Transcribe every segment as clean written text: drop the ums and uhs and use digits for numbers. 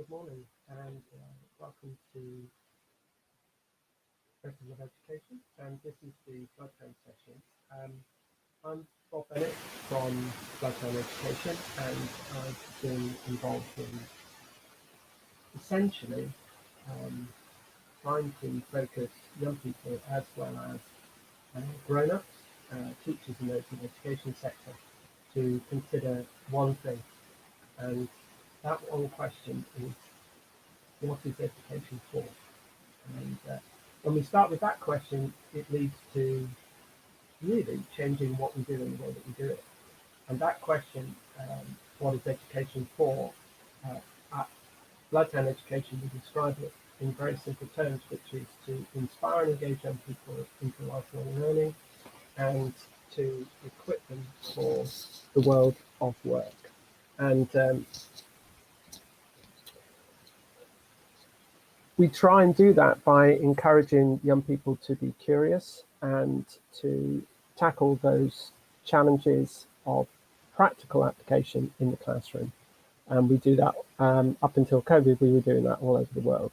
Good morning and welcome to Additive Education, and this is the Bloodhound session. I'm Bob Bennett from Bloodhound Education, and I've been involved in essentially trying to focus young people as well as grown-ups, teachers in the education sector, to consider one thing, and that one question is, what is education for? And when we start with that question, it leads to really changing what we do in the way that we do it. And that question, what is education for? At Bloodhound Education, we describe it in very simple terms, which is to inspire and engage young people into lifelong learning and to equip them for the world of work. And we try and do that by encouraging young people to be curious and to tackle those challenges of practical application in the classroom. And we do that up until COVID, we were doing that all over the world.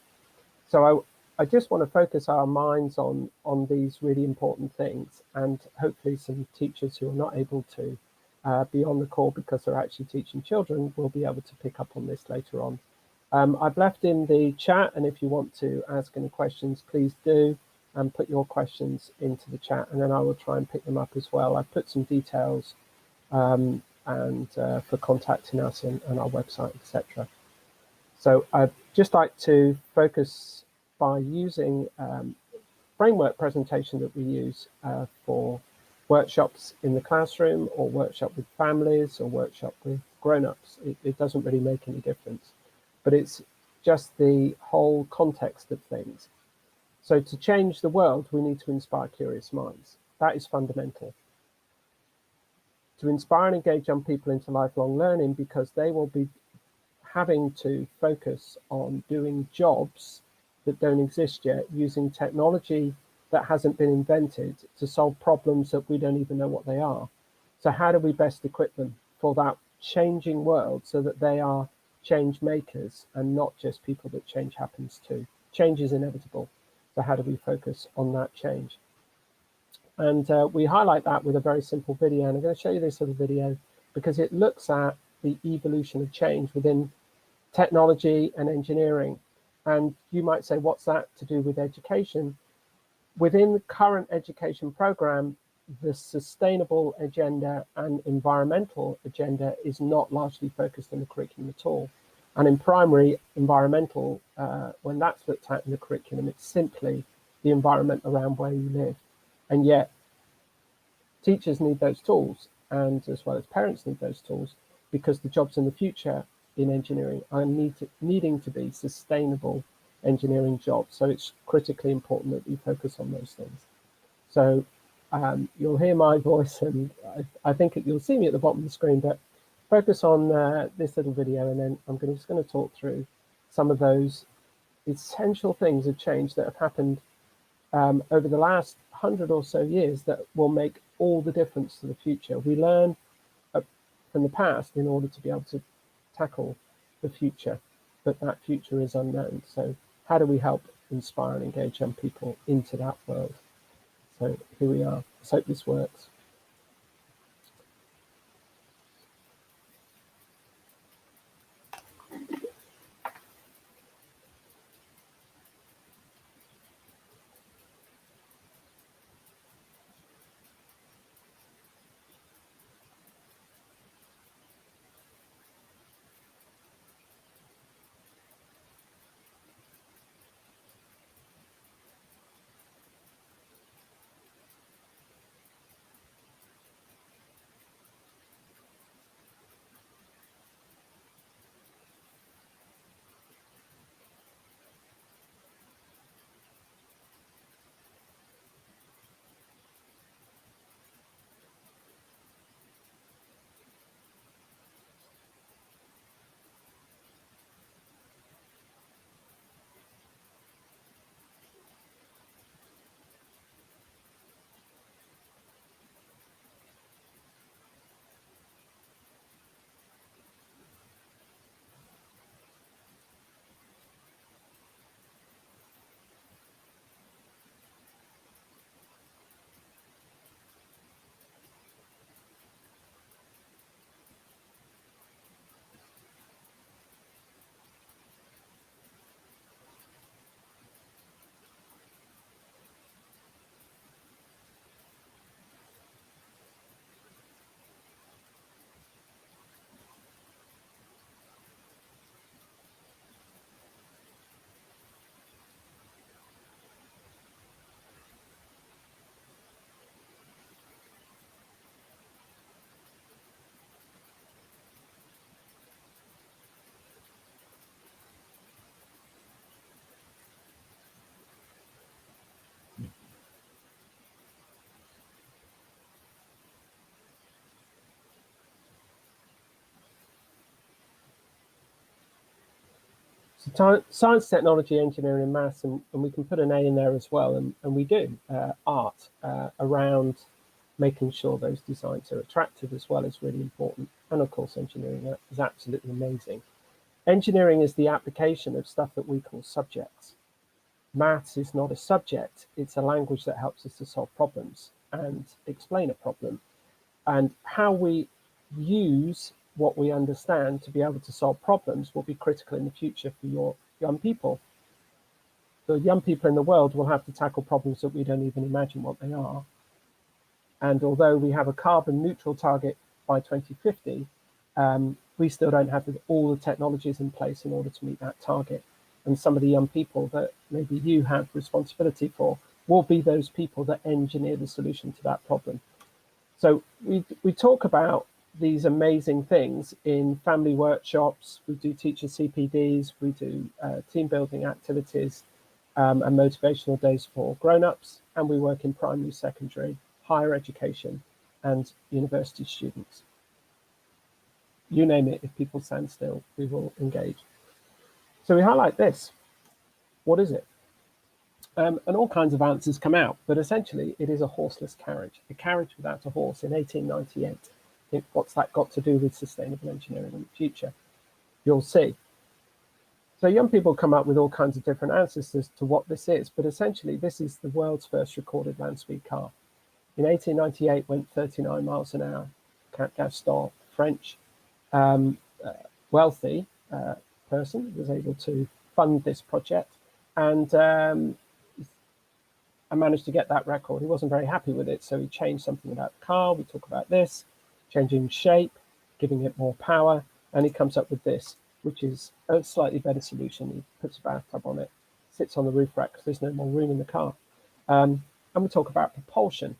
So I just want to focus our minds on these really important things, and hopefully some teachers who are not able to be on the call because they're actually teaching children will be able to pick up on this later on. I've left in the chat, and if you want to ask any questions, please do, and put your questions into the chat, and then I will try and pick them up as well. I've put some details and for contacting us and our website, etc. So I'd just like to focus by using framework presentation that we use for workshops in the classroom, or workshop with families, or workshop with grown-ups. It doesn't really make any difference, but it's just the whole context of things. So to change the world, we need to inspire curious minds. That is fundamental. To inspire and engage young people into lifelong learning, because they will be having to focus on doing jobs that don't exist yet, using technology that hasn't been invented to solve problems that we don't even know what they are. So how do we best equip them for that changing world so that they are change makers and not just people that change happens to? Change is inevitable. So how do we focus on that change? And we highlight that with a very simple video. And I'm going to show you this little video because it looks at the evolution of change within technology and engineering. And you might say, what's that to do with education? Within the current education program, the sustainable agenda and environmental agenda is not largely focused in the curriculum at all. And in primary, environmental, when that's looked at in the curriculum, it's simply the environment around where you live. And yet, teachers need those tools, and as well as parents need those tools, because the jobs in the future in engineering are needing to be sustainable engineering jobs. So it's critically important that we focus on those things. So you'll hear my voice, and I think you'll see me at the bottom of the screen, but focus on this little video, and then I'm just going to talk through some of those essential things of change that have happened over the last 100 or so years that will make all the difference to the future. We learn from the past in order to be able to tackle the future, but that future is unknown. So how do we help inspire and engage young people into that world? So here we are. Let's hope this works. So science, technology, engineering, and maths, and we can put an A in there as well, and we do art around making sure those designs are attractive as well is really important. And of course, engineering is absolutely amazing. Engineering is the application of stuff that we call subjects. Maths is not a subject, it's a language that helps us to solve problems and explain a problem. And how we use what we understand to be able to solve problems will be critical in the future for your young people. The young people in the world will have to tackle problems that we don't even imagine what they are. And although we have a carbon neutral target by 2050, we still don't have all the technologies in place in order to meet that target. And some of the young people that maybe you have responsibility for will be those people that engineer the solution to that problem. So we talk about these amazing things in family workshops. We do teacher CPDs, we do team building activities and motivational days for grown-ups, and we work in primary, secondary, higher education and university students. You name it, if people stand still, we will engage. So we highlight this. What is it? And all kinds of answers come out, but essentially it is a horseless carriage, a carriage without a horse in 1898. What's that got to do with sustainable engineering in the future? You'll see. So young people come up with all kinds of different answers as to what this is, but essentially this is the world's first recorded land speed car. In 1898, went 39 miles an hour. Count Gaston, French, wealthy person, was able to fund this project, and I managed to get that record. He wasn't very happy with it, so he changed something about the car. We talk about this, changing shape, giving it more power, and he comes up with this, which is a slightly better solution. He puts a bathtub on it, sits on the roof rack because there's no more room in the car. And we talk about propulsion.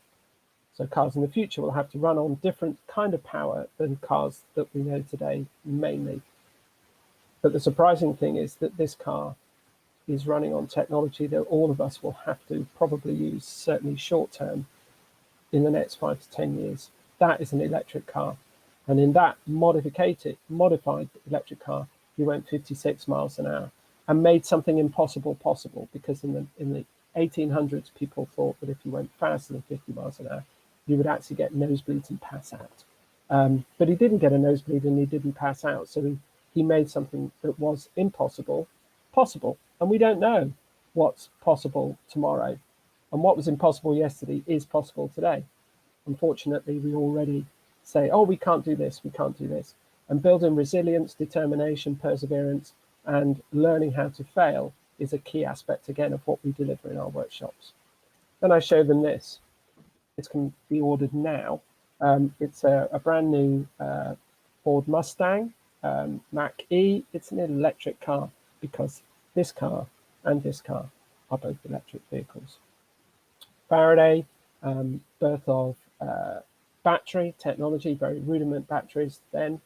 So cars in the future will have to run on different kind of power than cars that we know today, mainly. But the surprising thing is that this car is running on technology that all of us will have to probably use, certainly short term, in the next 5 to 10 years. That is an electric car. And in that modified electric car, he went 56 miles an hour and made something impossible possible, because in the 1800s, people thought that if you went faster than 50 miles an hour, you would actually get nosebleeds and pass out. But he didn't get a nosebleed and he didn't pass out. So he made something that was impossible possible. And we don't know what's possible tomorrow. And what was impossible yesterday is possible today. Unfortunately, we already say, oh, we can't do this, we can't do this. And building resilience, determination, perseverance, and learning how to fail is a key aspect, again, of what we deliver in our workshops. Then I show them this. This can be ordered now. It's a brand new Ford Mustang Mach-E. It's an electric car because this car and this car are both electric vehicles. Faraday, birth of battery technology, very rudiment batteries then,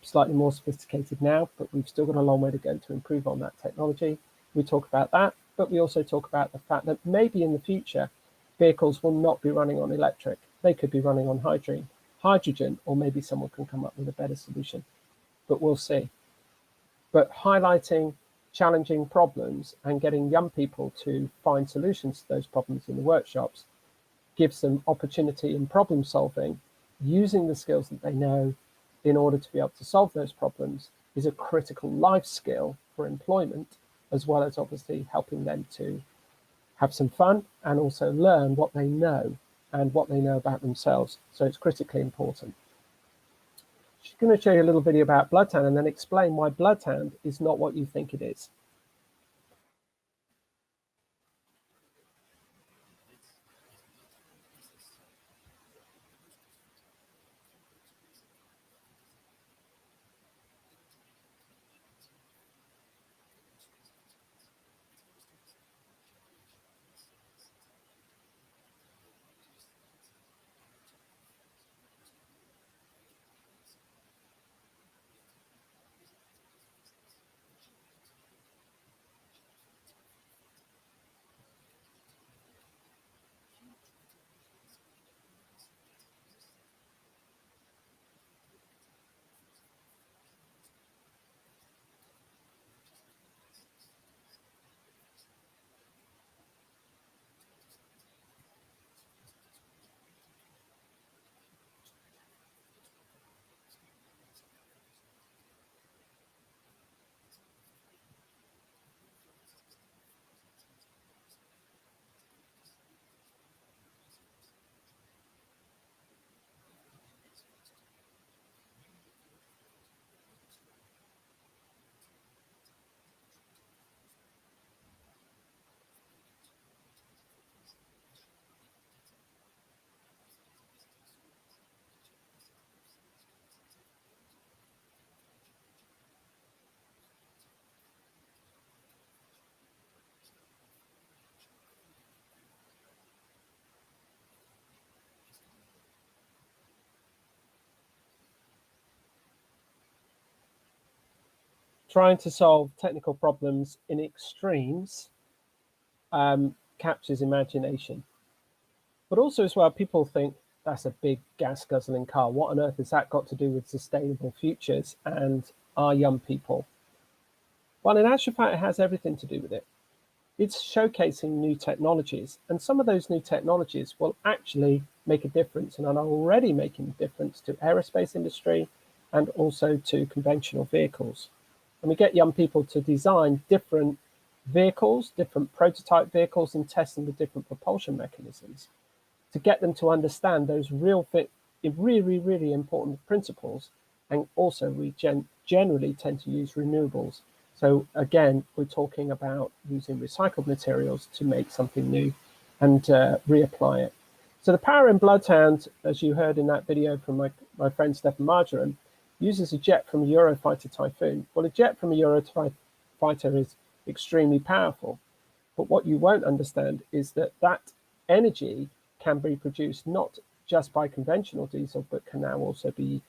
slightly more sophisticated now, but we've still got a long way to go to improve on that technology. We talk about that, but we also talk about the fact that maybe in the future, vehicles will not be running on electric. They could be running on hydrogen, or maybe someone can come up with a better solution, but we'll see. But highlighting challenging problems and getting young people to find solutions to those problems in the workshops gives them opportunity in problem solving, using the skills that they know in order to be able to solve those problems is a critical life skill for employment, as well as obviously helping them to have some fun and also learn what they know and what they know about themselves. So it's critically important. She's going to show you a little video about Bloodhound and then explain why Bloodhound is not what you think it is. trying to solve technical problems in extremes captures imagination. But also as well, people think that's a big gas guzzling car. What on earth has that got to do with sustainable futures and our young people? Well, in actual fact, it has everything to do with it. It's showcasing new technologies, and some of those new technologies will actually make a difference and are already making a difference to aerospace industry and also to conventional vehicles. And we get young people to design different vehicles, different prototype vehicles, and test them with different propulsion mechanisms to get them to understand those really important principles. And also we generally tend to use renewables. So again, we're talking about using recycled materials to make something new and reapply it. So the power in Bloodhound, as you heard in that video from my friend Stefan Marjoram, uses a jet from a Eurofighter Typhoon. Well, a jet from a Eurofighter is extremely powerful. But what you won't understand is that that energy can be produced not just by conventional diesel, but can now also be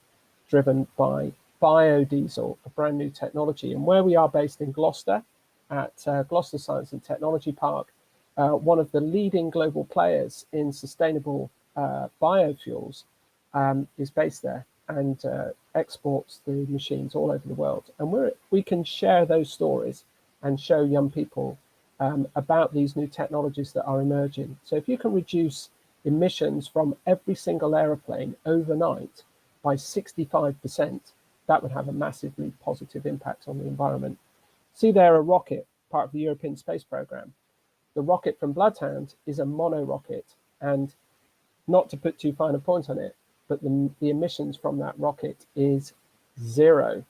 driven by biodiesel, a brand new technology. And where we are based in Gloucester, at Gloucester Science and Technology Park, one of the leading global players in sustainable biofuels is based there and exports the machines all over the world. And we can share those stories and show young people about these new technologies that are emerging. So if you can reduce emissions from every single aeroplane overnight by 65%, that would have a massively positive impact on the environment. See there a rocket, part of the European Space Programme. The rocket from Bloodhound is a mono rocket, and not to put too fine a point on it, but the emissions from that rocket is zero.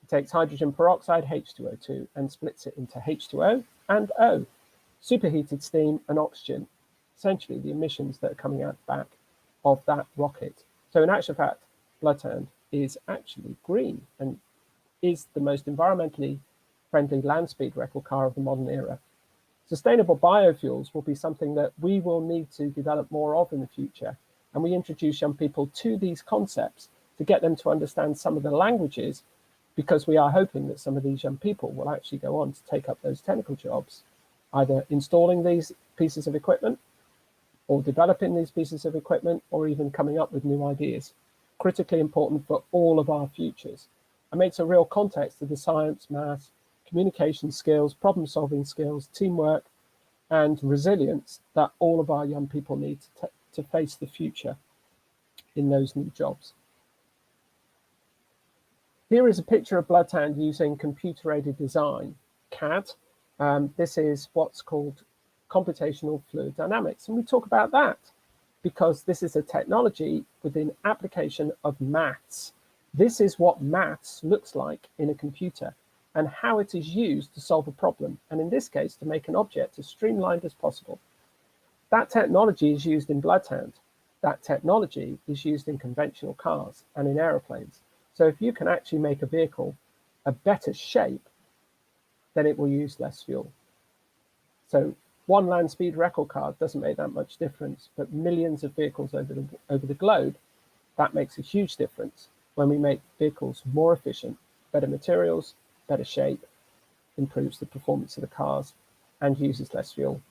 It takes hydrogen peroxide, H2O2, and splits it into H2O and O, superheated steam and oxygen, essentially the emissions that are coming out the back of that rocket. So in actual fact, Bloodhound is actually green and is the most environmentally friendly land speed record car of the modern era. Sustainable biofuels will be something that we will need to develop more of in the future. And we introduce young people to these concepts to get them to understand some of the languages, because we are hoping that some of these young people will actually go on to take up those technical jobs, either installing these pieces of equipment or developing these pieces of equipment, or even coming up with new ideas. Critically important for all of our futures, and makes a real context of the science, maths, communication skills, problem solving skills, teamwork, and resilience that all of our young people need to face the future in those new jobs. Here is a picture of Bloodhound using computer-aided design, CAD. This is what's called computational fluid dynamics, and we talk about that because this is a technology within application of maths. This is what maths looks like in a computer and how it is used to solve a problem, and in this case, to make an object as streamlined as possible. That technology is used in Bloodhound. That technology is used in conventional cars and in aeroplanes. So if you can actually make a vehicle a better shape, then it will use less fuel. So one land speed record car doesn't make that much difference, but millions of vehicles over the globe, that makes a huge difference when we make vehicles more efficient, better materials, better shape, improves the performance of the cars, and uses less fuel.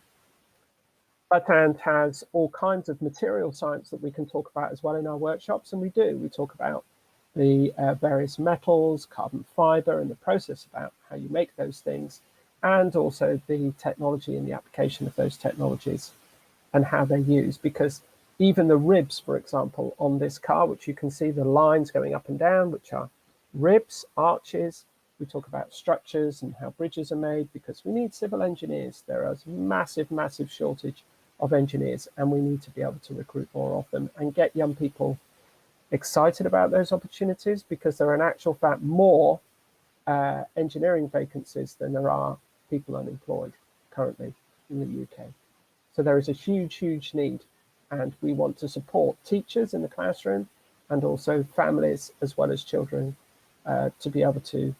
Bloodhound has all kinds of material science that we can talk about as well in our workshops, and we do. We talk about the various metals, carbon fiber, and the process about how you make those things, and also the technology and the application of those technologies and how they're used. Because even the ribs, for example, on this car, which you can see the lines going up and down, which are ribs, arches. We talk about structures and how bridges are made, because we need civil engineers. There is a massive shortage of engineers, and we need to be able to recruit more of them and get young people excited about those opportunities, because there are in actual fact more engineering vacancies than there are people unemployed currently in the UK. So there is a huge need, and we want to support teachers in the classroom and also families as well as children to be able to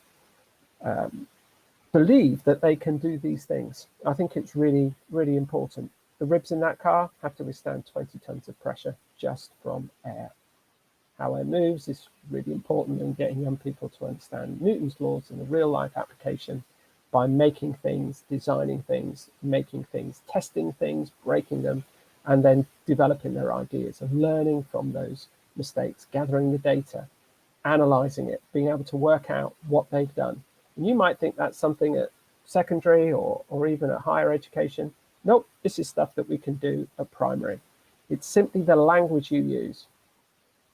believe that they can do these things. I think it's really important. The ribs in that car have to withstand 20 tons of pressure just from air. how air moves is really important in getting young people to understand Newton's laws in a real life application by making things, designing things, making things, testing things, breaking them, and then developing their ideas and learning from those mistakes, gathering the data, analyzing it, being able to work out what they've done. And you might think that's something at secondary or even at higher education. Nope, this is stuff that we can do at primary. It's simply the language you use.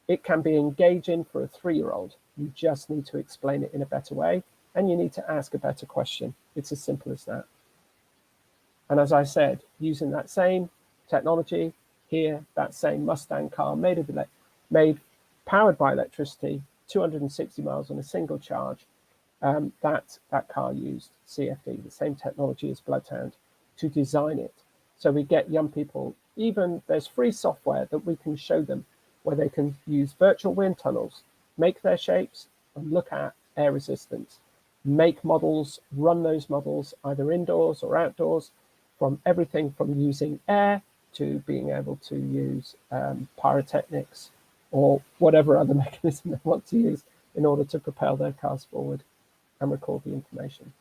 It can be engaging for a 3-year-old. You just need to explain it in a better way, and you need to ask a better question. It's as simple as that. And as I said, using that same technology here, that same Mustang car made powered by electricity, 260 miles on a single charge, that car used CFD, the same technology as Bloodhound, to design it. So we get young people, even there's free software that we can show them where they can use virtual wind tunnels, make their shapes, and look at air resistance, make models, run those models either indoors or outdoors, from everything from using air to being able to use pyrotechnics or whatever other mechanism they want to use in order to propel their cars forward and record the information.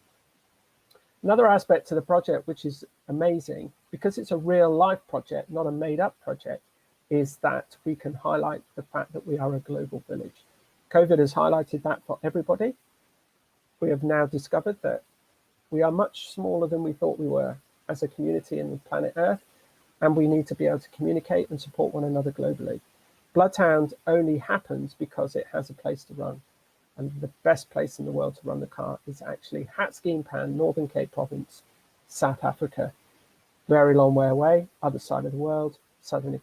Another aspect to the project, which is amazing, because it's a real life project, not a made up project, is that we can highlight the fact that we are a global village. COVID has highlighted that for everybody. We have now discovered that we are much smaller than we thought we were as a community in the planet Earth, and we need to be able to communicate and support one another globally. Bloodhound only happens because it has a place to run. And the best place in the world to run the car is actually Hatskeen-Pan, Northern Cape Province, South Africa. Very long way away, other side of the world, south of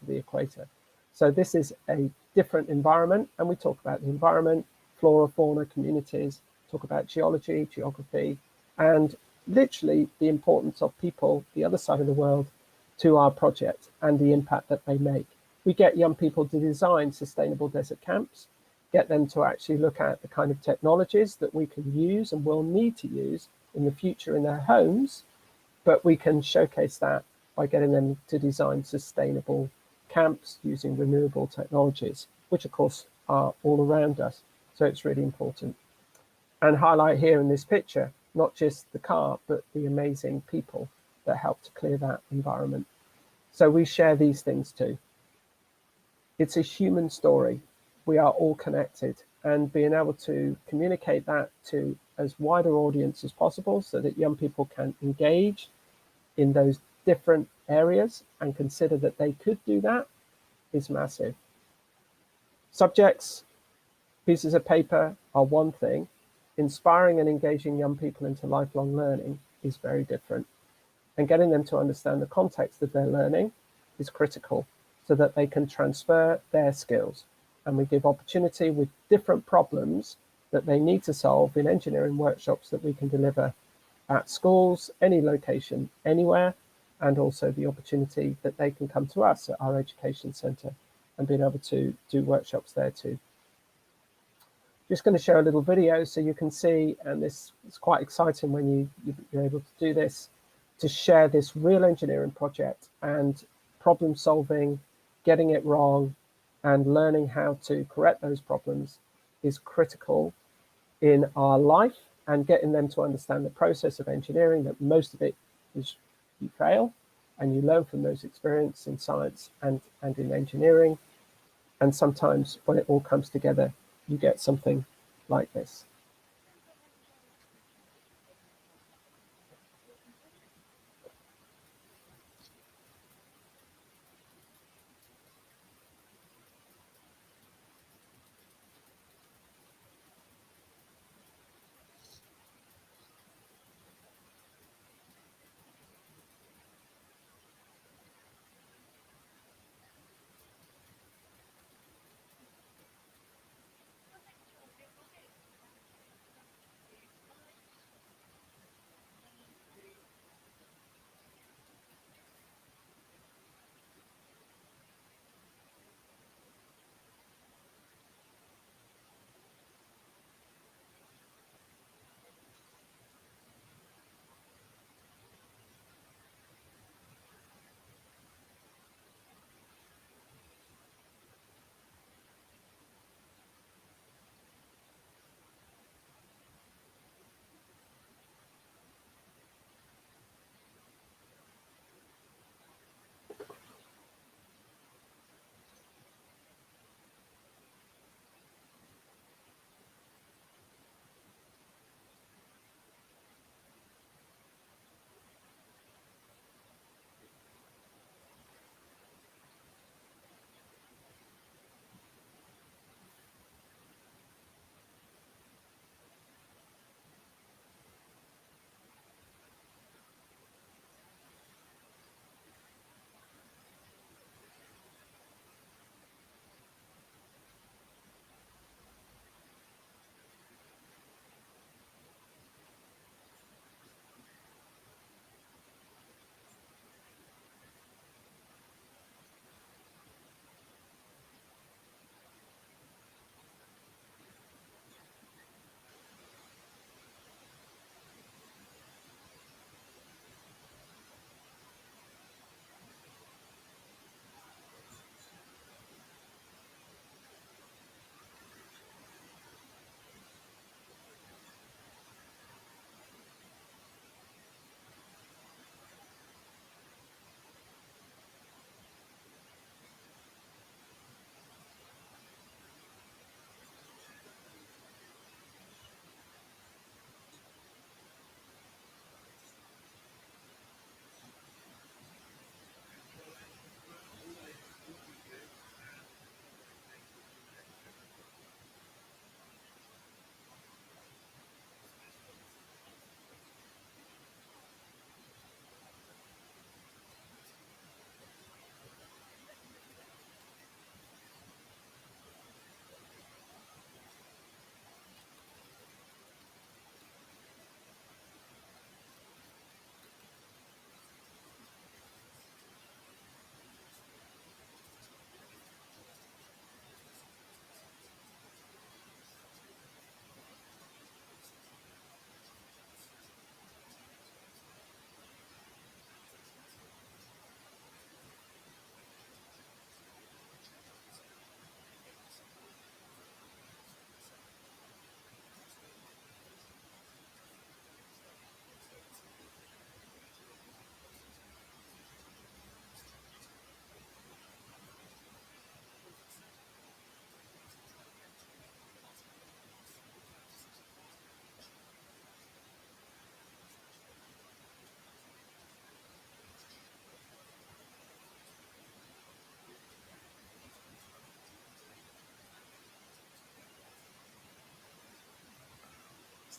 the equator. So this is a different environment, and we talk about the environment, flora, fauna, communities, talk about geology, geography, and literally the importance of people, the other side of the world, to our project and the impact that they make. We get young people to design sustainable desert camps, get them to actually look at the kind of technologies that we can use and will need to use in the future in their homes, but we can showcase that by getting them to design sustainable camps using renewable technologies, which of course are all around us. So it's really important. And highlight here in this picture, not just the car, but the amazing people that help to clear that environment. So we share these things too. It's a human story. We are all connected, and being able to communicate that to as wider audience as possible so that young people can engage in those different areas and consider that they could do that is massive. Subjects, pieces of paper are one thing. Inspiring and engaging young people into lifelong learning is very different. And getting them to understand the context of their learning is critical so that they can transfer their skills. And we give opportunity with different problems that they need to solve in engineering workshops that we can deliver at schools, any location, anywhere, and also the opportunity that they can come to us at our education centre and being able to do workshops there too. Just going to show a little video so you can see, and this is quite exciting when you're able to do this, to share this real engineering project and problem solving, getting it wrong, and learning how to correct those problems is critical in our life, and getting them to understand the process of engineering, that most of it is you fail and you learn from those experiences in science and in engineering. And sometimes when it all comes together, you get something like this.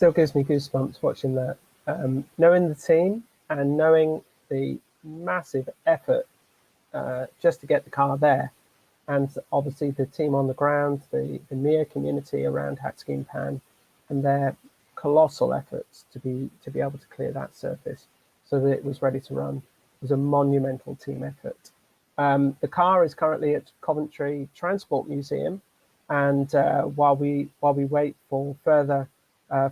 still gives me goosebumps watching that. Knowing the team and knowing the massive effort just to get the car there, and obviously the team on the ground, the MIA community around Hatskin Pan, and their colossal efforts to be able to clear that surface so that it was ready to run was a monumental team effort. The car is currently at Coventry Transport Museum, and while we wait for further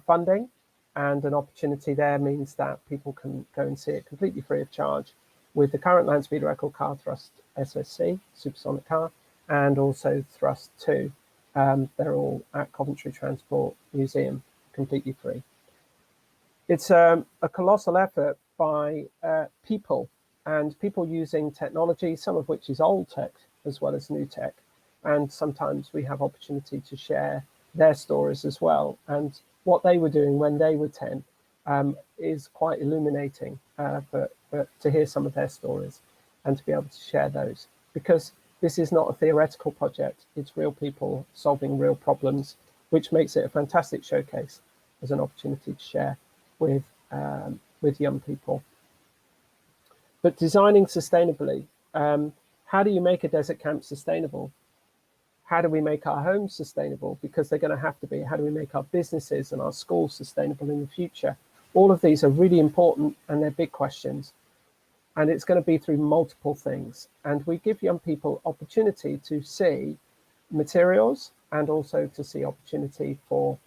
funding, and an opportunity there means that people can go and see it completely free of charge with the current land speed record car Thrust SSC supersonic car, and also Thrust 2. They're all at Coventry Transport Museum, completely free. It's a colossal effort by people, and people using technology, some of which is old tech as well as new tech. And sometimes we have opportunity to share their stories as well. And what they were doing when they were 10 is quite illuminating but to hear some of their stories and to be able to share those. Because this is not a theoretical project, it's real people solving real problems, which makes it a fantastic showcase as an opportunity to share with young people. But designing sustainably, how do you make a desert camp sustainable? How do we make our homes sustainable? Because they're going to have to be. How do we make our businesses and our schools sustainable in the future? All of these are really important, and they're big questions. And it's going to be through multiple things. And we give young people opportunity to see materials and also to see opportunity for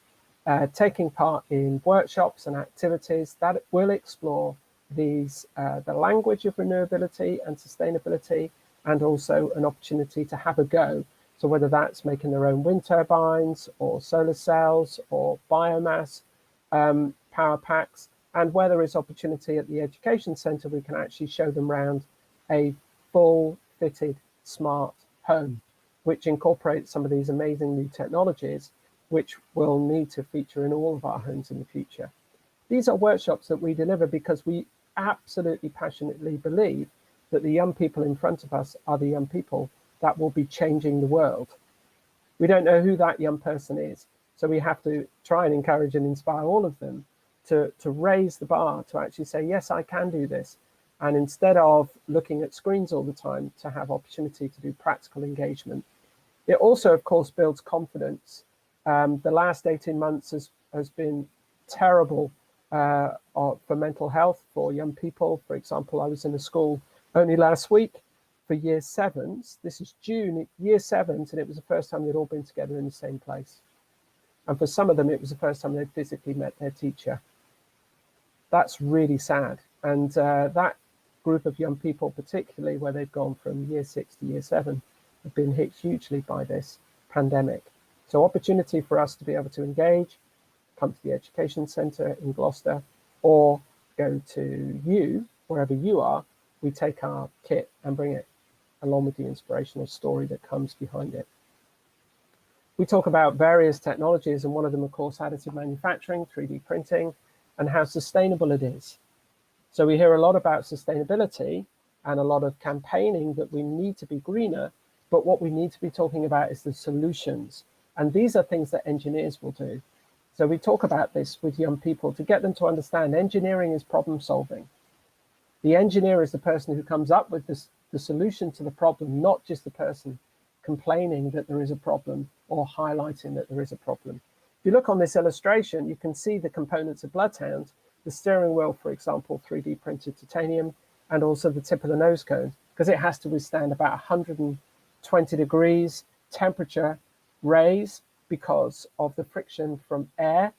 taking part in workshops and activities that will explore these, the language of renewability and sustainability, and also an opportunity to have a go. So whether that's making their own wind turbines or solar cells or biomass power packs, and where there is opportunity at the Education Centre, we can actually show them around a full fitted smart home, which incorporates some of these amazing new technologies, which will need to feature in all of our homes in the future. These are workshops that we deliver because we absolutely passionately believe that the young people in front of us are the young people that will be changing the world. We don't know who that young person is, so we have to try and encourage and inspire all of them to raise the bar, to actually say, yes, I can do this. And instead of looking at screens all the time, to have opportunity to do practical engagement. It also, of course, builds confidence. The last 18 months has been terrible for mental health for young people. For example, I was in a school only last week for year 7s. This is June, year 7s, and it was the first time they'd all been together in the same place. And for some of them, it was the first time they'd physically met their teacher. That's really sad. And that group of young people, particularly where they've gone from year 6 to year 7, have been hit hugely by this pandemic. So opportunity for us to be able to engage, come to the Education Centre in Gloucester, or go to you, wherever you are. We take our kit and bring it along with the inspirational story that comes behind it. We talk about various technologies, and one of them, of course, additive manufacturing, 3D printing, and how sustainable it is. So we hear a lot about sustainability and a lot of campaigning that we need to be greener, but what we need to be talking about is the solutions. And these are things that engineers will do. So we talk about this with young people to get them to understand engineering is problem solving. The engineer is the person who comes up with the solution to the problem, not just the person complaining that there is a problem or highlighting that there is a problem. If you look on this illustration, you can see the components of Bloodhound, the steering wheel, for example, 3D printed titanium, and also the tip of the nose cone, because it has to withstand about 120 degrees temperature raise because of the friction from air.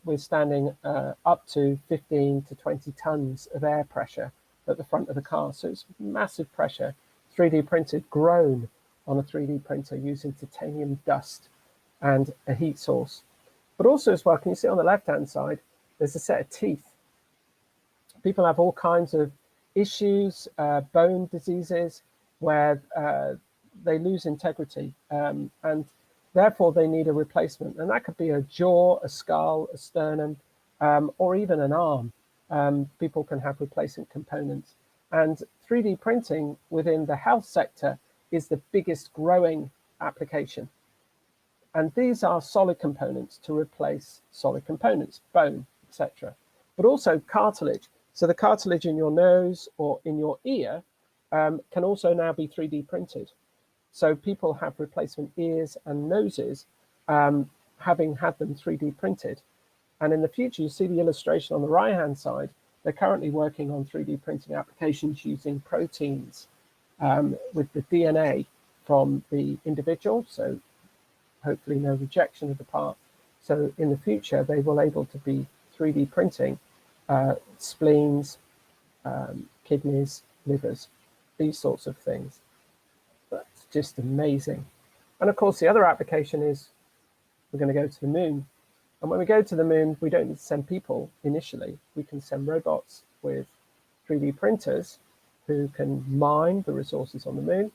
We're standing up to 15 to 20 tons of air pressure at the front of the car. So it's massive pressure, 3D printed, grown on a 3D printer using titanium dust and a heat source. But also as well, can you see on the left-hand side, there's a set of teeth. People have all kinds of issues, bone diseases, where they lose integrity, and therefore they need a replacement. And that could be a jaw, a skull, a sternum, or even an arm. People can have replacement components. And 3D printing within the health sector is the biggest growing application. And these are solid components to replace solid components, bone, etc. But also cartilage. So the cartilage in your nose or in your ear can also now be 3D printed. So people have replacement ears and noses having had them 3D printed. And in the future, you see the illustration on the right-hand side. They're currently working on 3D printing applications using proteins with the DNA from the individual. So hopefully no rejection of the part. So in the future, they will able to be 3D printing spleens, kidneys, livers, these sorts of things. That's just amazing. And of course, the other application is we're going to go to the moon. And when we go to the moon, we don't need to send people initially. We can send robots with 3D printers who can mine the resources on the moon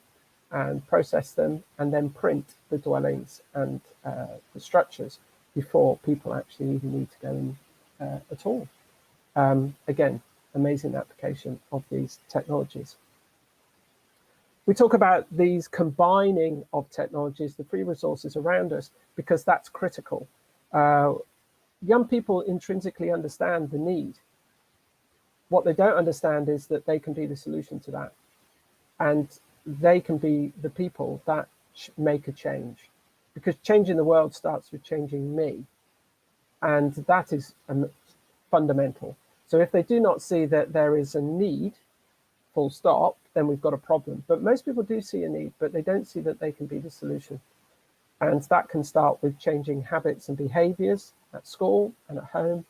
and process them and then print the dwellings and the structures before people actually even need to go in at all. Again, amazing application of these technologies. We talk about these combining of technologies, the free resources around us, because that's critical. Young people intrinsically understand the need. What they don't understand is that they can be the solution to that. And they can be the people that make a change. Because changing the world starts with changing me. And that is fundamental. So if they do not see that there is a need, full stop, then we've got a problem. But most people do see a need, but they don't see that they can be the solution. And that can start with changing habits and behaviors at school and at home.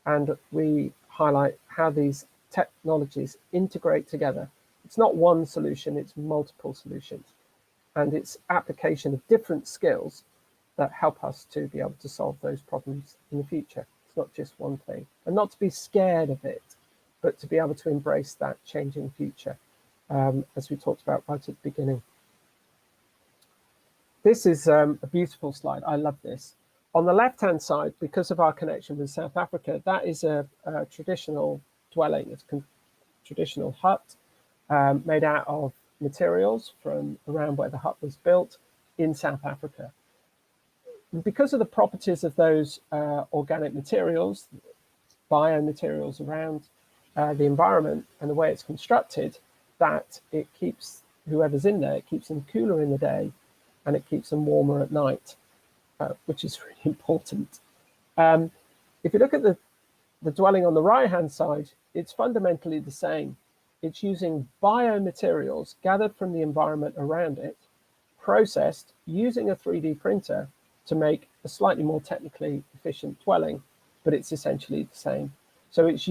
And we highlight how these technologies integrate together. It's not one solution, it's multiple solutions. And it's application of different skills that help us to be able to solve those problems in the future. It's not just one thing. And not to be scared of it, but to be able to embrace that changing future, as we talked about right at the beginning. This is a beautiful slide. I love this. On the left-hand side, because of our connection with South Africa, that is a traditional dwelling. It's a traditional hut made out of materials from around where the hut was built in South Africa. Because of the properties of those organic materials, biomaterials around the environment and the way it's constructed, that it keeps whoever's in there, it keeps them cooler in the day and it keeps them warmer at night, which is really important. If you look at the dwelling on the right-hand side, it's fundamentally the same. It's using biomaterials gathered from the environment around it, processed using a 3D printer to make a slightly more technically efficient dwelling, but it's essentially the same. So it's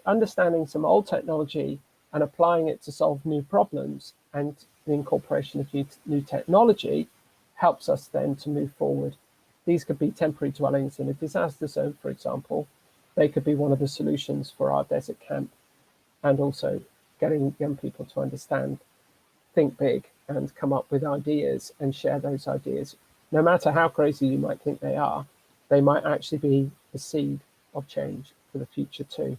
understanding some old technology and applying it to solve new problems, and the incorporation of new technology helps us then to move forward. These could be temporary dwellings in a disaster zone, for example. They could be one of the solutions for our desert camp, and also getting young people to understand, think big, and come up with ideas and share those ideas. No matter how crazy you might think they might actually be the seed of change for the future too.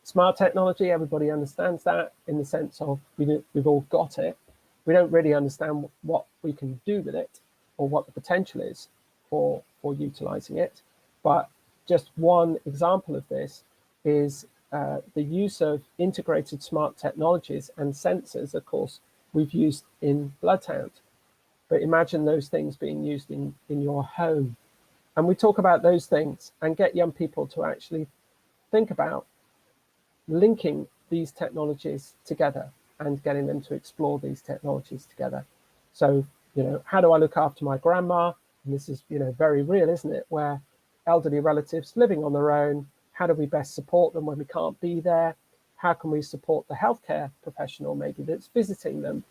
Smart technology, everybody understands that in the sense of we've all got it. We don't really understand what we can do with it or what the potential is for utilizing it. But just one example of this is the use of integrated smart technologies and sensors. Of course, we've used in Bloodhound, but imagine those things being used in your home. And we talk about those things and get young people to actually think about linking these technologies together and getting them to explore these technologies together. So, how do I look after my grandma? And this is, very real, isn't it? Where elderly relatives living on their own, how do we best support them when we can't be there? How can we support the healthcare professional maybe that's visiting them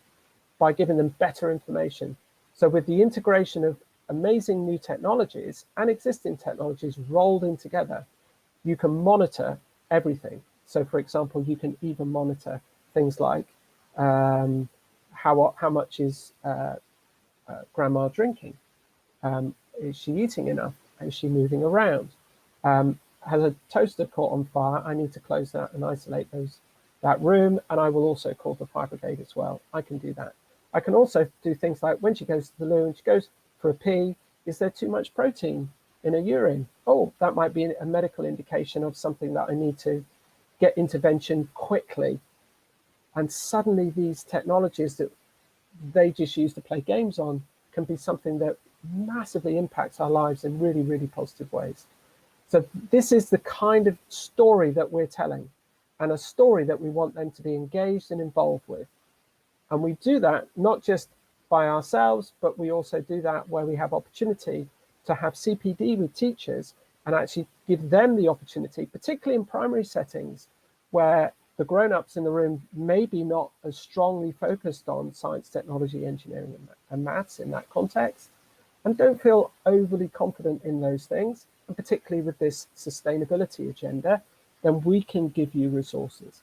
by giving them better information? So with the integration of amazing new technologies and existing technologies rolled in together, you can monitor everything. So for example, you can even monitor things like how much is grandma drinking? Is she eating enough? Is she moving around? Has a toaster caught on fire? I need to close that and isolate that room, and I will also call the fire brigade as well. I can do that. I can also do things like when she goes to the loo and she goes for a pee, is there too much protein in a urine? Oh, that might be a medical indication of something that I need to get intervention quickly. And suddenly these technologies that they just use to play games on can be something that massively impacts our lives in really, really positive ways. So this is the kind of story that we're telling, and a story that we want them to be engaged and involved with. And we do that not just by ourselves, but we also do that where we have opportunity to have CPD with teachers and actually give them the opportunity, particularly in primary settings where the grown-ups in the room may be not as strongly focused on science, technology, engineering, and maths in that context, and don't feel overly confident in those things, and particularly with this sustainability agenda, then we can give you resources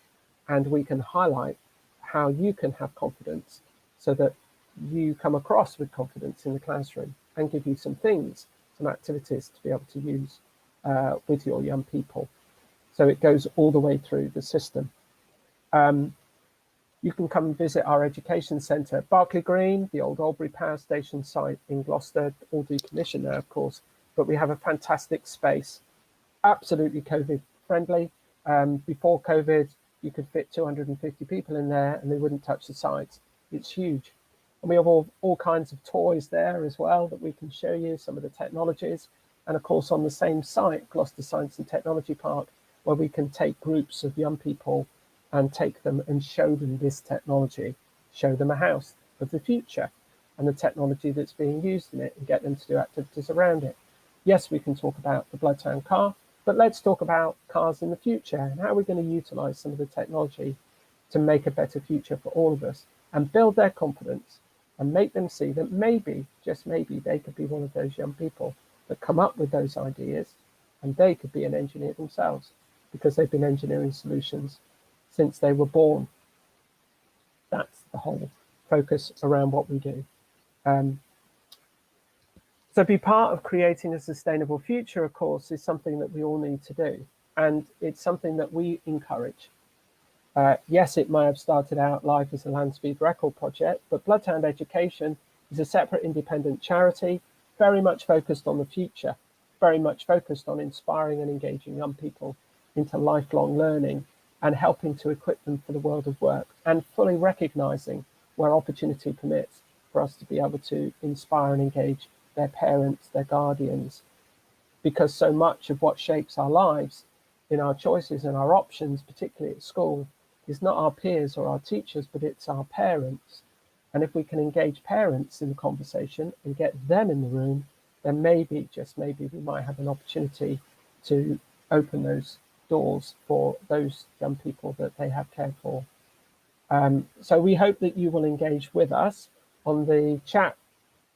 and we can highlight how you can have confidence so that you come across with confidence in the classroom, and give you some things, some activities to be able to use with your young people. So it goes all the way through the system. You can come and visit our education centre, Berkeley Green, the old Albury Power Station site in Gloucester, all decommissioned now, of course, but we have a fantastic space, absolutely COVID friendly. Before COVID, you could fit 250 people in there and they wouldn't touch the sides. It's huge. And we have all kinds of toys there as well that we can show you, some of the technologies. And of course, on the same site, Gloucester Science and Technology Park, where we can take groups of young people and take them and show them this technology, show them a house of the future and the technology that's being used in it, and get them to do activities around it. Yes, we can talk about the Bloodhound car, but let's talk about cars in the future and how we're going to utilize some of the technology to make a better future for all of us and build their confidence and make them see that maybe, just maybe, they could be one of those young people that come up with those ideas, and they could be an engineer themselves because they've been engineering solutions since they were born. That's the whole focus around what we do. So be part of creating a sustainable future, of course, is something that we all need to do. And it's something that we encourage. Yes, it may have started out life as a land speed record project, but Bloodhound Education is a separate independent charity, very much focused on the future, very much focused on inspiring and engaging young people into lifelong learning and helping to equip them for the world of work, and fully recognizing where opportunity permits for us to be able to inspire and engage their parents, their guardians, because so much of what shapes our lives in our choices and our options, particularly at school, is not our peers or our teachers, but it's our parents. And if we can engage parents in the conversation and get them in the room, then maybe, just maybe, we might have an opportunity to open those doors for those young people that they have cared for. So we hope that you will engage with us on the chat.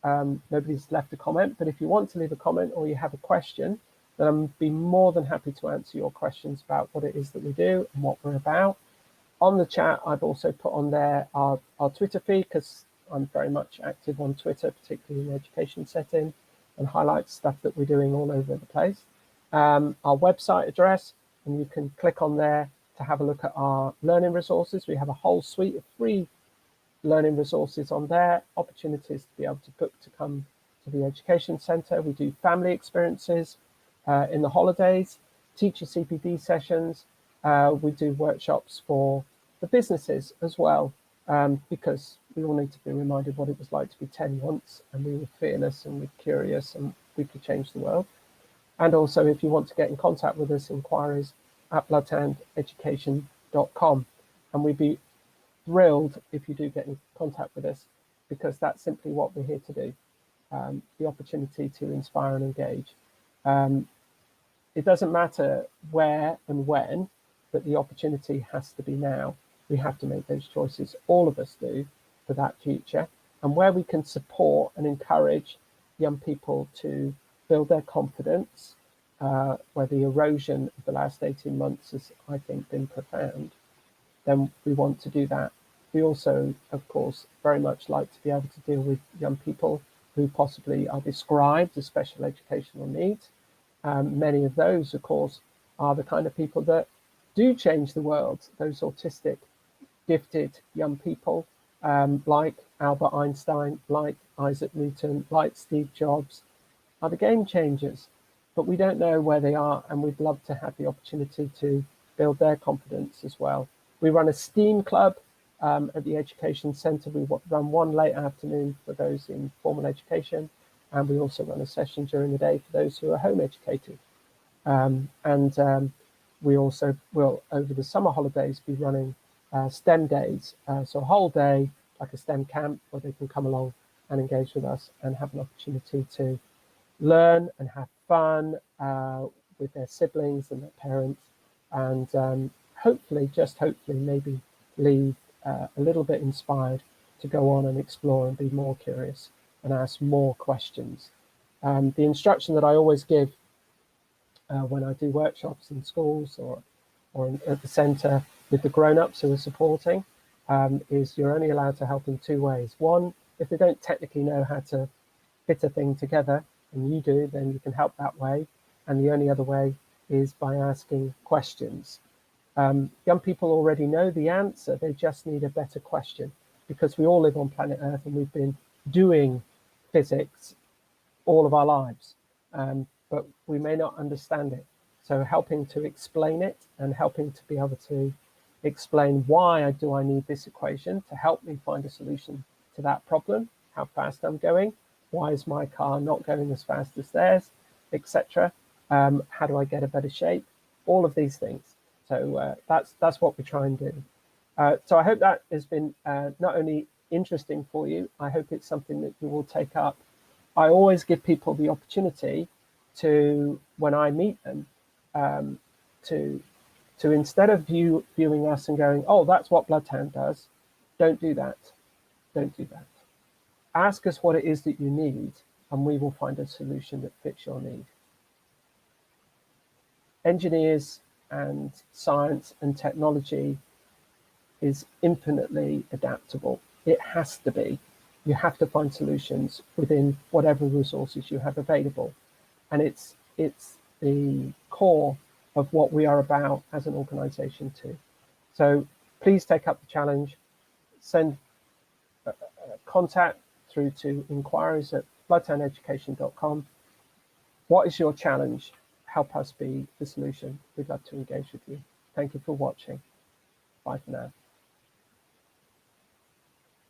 Nobody's left a comment, but if you want to leave a comment or you have a question, then I'd be more than happy to answer your questions about what it is that we do and what we're about. On the chat, I've also put on there our Twitter feed, because I'm very much active on Twitter, particularly in the education setting, and highlight stuff that we're doing all over the place. Our website address, and you can click on there to have a look at our learning resources. We have a whole suite of free learning resources on there, opportunities to be able to book to come to the education centre. We do family experiences in the holidays, teacher CPD sessions. We do workshops for the businesses as well, because we all need to be reminded what it was like to be 10 once, and we were fearless and we're curious and we could change the world. And also, if you want to get in contact with us, inquiries at bloodhoundeducation.com. And we'd be thrilled if you do get in contact with us, because that's simply what we're here to do, the opportunity to inspire and engage. It doesn't matter where and when, but the opportunity has to be now. We have to make those choices, all of us do, for that future. And where we can support and encourage young people to build their confidence, where the erosion of the last 18 months has, I think, been profound, then we want to do that. We also, of course, very much like to be able to deal with young people who possibly are described as special educational needs. Many of those, of course, are the kind of people that do change the world, those autistic, gifted young people, like Albert Einstein, like Isaac Newton, like Steve Jobs, are the game changers, but we don't know where they are, and we'd love to have the opportunity to build their confidence as well. We run a STEAM club at the Education Centre. We run one late afternoon for those in formal education, and we also run a session during the day for those who are home educated. We also will, over the summer holidays, be running STEM days, so a whole day, like a STEM camp, where they can come along and engage with us and have an opportunity to learn and have fun with their siblings and their parents, and hopefully, just hopefully, maybe leave a little bit inspired to go on and explore and be more curious and ask more questions. The instruction that I always give when I do workshops in schools or at the centre with the grown-ups who are supporting is you're only allowed to help in two ways. One, if they don't technically know how to fit a thing together, and you do, then you can help that way. And the only other way is by asking questions. Young people already know the answer, they just need a better question, because we all live on planet Earth and we've been doing physics all of our lives, but we may not understand it. So helping to explain it and helping to be able to explain why do I need this equation to help me find a solution to that problem, how fast I'm going, why is my car not going as fast as theirs, etc. How do I get a better shape? All of these things. So that's what we try and do. So I hope that has been not only interesting for you, I hope it's something that you will take up. I always give people the opportunity to, when I meet them, to instead of viewing us and going, oh, that's what Bloodhound does, don't do that. Don't do that. Ask us what it is that you need, and we will find a solution that fits your need. Engineers and science and technology is infinitely adaptable. It has to be. You have to find solutions within whatever resources you have available. And it's the core of what we are about as an organization too. So please take up the challenge, send contact through to inquiries at bloodhoundeducation.com. What is your challenge? Help us be the solution. We'd love to engage with you. Thank you for watching. Bye for now.